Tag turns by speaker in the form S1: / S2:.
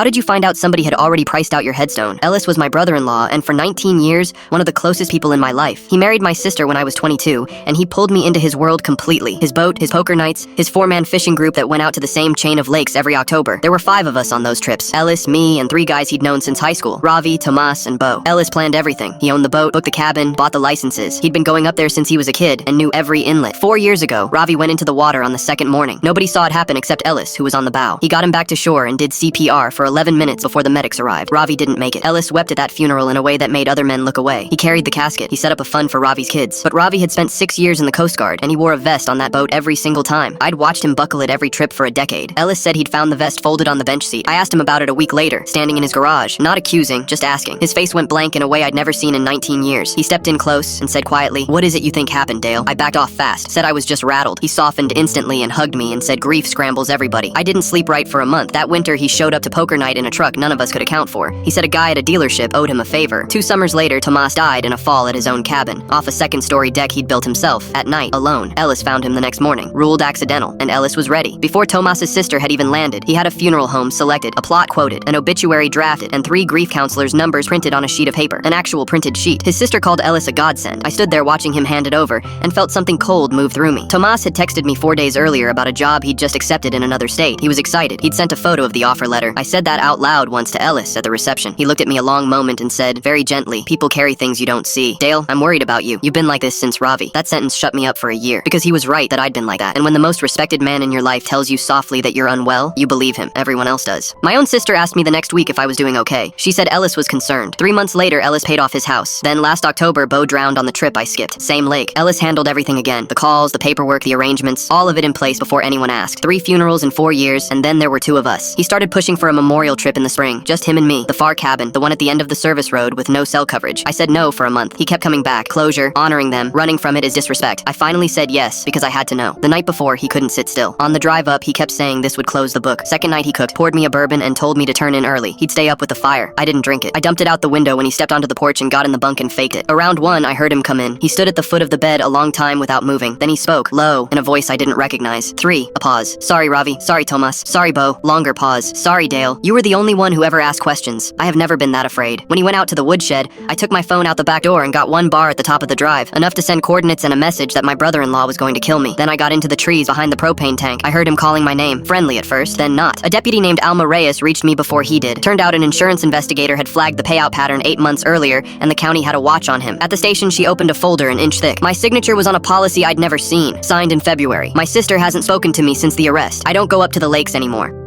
S1: How did you find out somebody had already priced out your headstone? Ellis was my brother-in-law, and for 19 years, one of the closest people in my life. He married my sister when I was 22, and he pulled me into his world completely. His boat, his poker nights, his four-man fishing group that went out to the same chain of lakes every October. There were 5 of us on those trips. Ellis, me, and 3 guys he'd known since high school. Ravi, Tomas, and Bo. Ellis planned everything. He owned the boat, booked the cabin, bought the licenses. He'd been going up there since he was a kid, and knew every inlet. 4 years ago, Ravi went into the water on the second morning. Nobody saw it happen except Ellis, who was on the bow. He got him back to shore and did CPR for 11 minutes before the medics arrived. Ravi didn't make it. Ellis wept at that funeral in a way that made other men look away. He carried the casket. He set up a fund for Ravi's kids. But Ravi had spent 6 years in the Coast Guard, and he wore a vest on that boat every single time. I'd watched him buckle it every trip for a decade. Ellis said he'd found the vest folded on the bench seat. I asked him about it a week later, standing in his garage, not accusing, just asking. His face went blank in a way I'd never seen in 19 years. He stepped in close and said quietly, "What is it you think happened, Dale?" I backed off fast, said I was just rattled. He softened instantly and hugged me and said grief scrambles everybody. I didn't sleep right for a month. That winter, he showed up to poker night in a truck none of us could account for. He said a guy at a dealership owed him a favor. 2 summers later, Tomas died in a fall at his own cabin, off a second-story deck he'd built himself, at night, alone. Ellis found him the next morning, ruled accidental, and Ellis was ready. Before Tomas's sister had even landed, he had a funeral home selected, a plot quoted, an obituary drafted, and 3 grief counselors' numbers printed on a sheet of paper, an actual printed sheet. His sister called Ellis a godsend. I stood there watching him hand it over, and felt something cold move through me. Tomas had texted me 4 days earlier about a job he'd just accepted in another state. He was excited. He'd sent a photo of the offer letter. I said that out loud once to Ellis at the reception. He looked at me a long moment and said, very gently, "People carry things you don't see. Dale, I'm worried about you. You've been like this since Ravi." That sentence shut me up for a year, because he was right that I'd been like that. And when the most respected man in your life tells you softly that you're unwell, you believe him. Everyone else does. My own sister asked me the next week if I was doing okay. She said Ellis was concerned. 3 months later, Ellis paid off his house. Then last October, Bo drowned on the trip I skipped. Same lake. Ellis handled everything again. The calls, the paperwork, the arrangements, all of it in place before anyone asked. 3 funerals in 4 years, and then there were 2 of us. He started pushing for a memorial trip in the spring. Just him and me. The far cabin, the one at the end of the service road with no cell coverage. I said no for a month. He kept coming back. Closure, honoring them, running from it is disrespect. I finally said yes, because I had to know. The night before, he couldn't sit still. On the drive up, he kept saying this would close the book. Second night he cooked, poured me a bourbon, and told me to turn in early. He'd stay up with the fire. I didn't drink it. I dumped it out the window when he stepped onto the porch and got in the bunk and faked it. Around 1, I heard him come in. He stood at the foot of the bed a long time without moving. Then he spoke, low, in a voice I didn't recognize. 3, a pause. "Sorry, Ravi. Sorry, Tomas. Sorry, Bo." Longer pause. "Sorry, Dale. You were the only one who ever asked questions. I have never been that afraid." When he went out to the woodshed, I took my phone out the back door and got 1 bar at the top of the drive, enough to send coordinates and a message that my brother-in-law was going to kill me. Then I got into the trees behind the propane tank. I heard him calling my name, friendly at first, then not. A deputy named Alma Reyes reached me before he did. Turned out an insurance investigator had flagged the payout pattern 8 months earlier, and the county had a watch on him. At the station, she opened a folder an inch thick. My signature was on a policy I'd never seen, signed in February. My sister hasn't spoken to me since the arrest. I don't go up to the lakes anymore.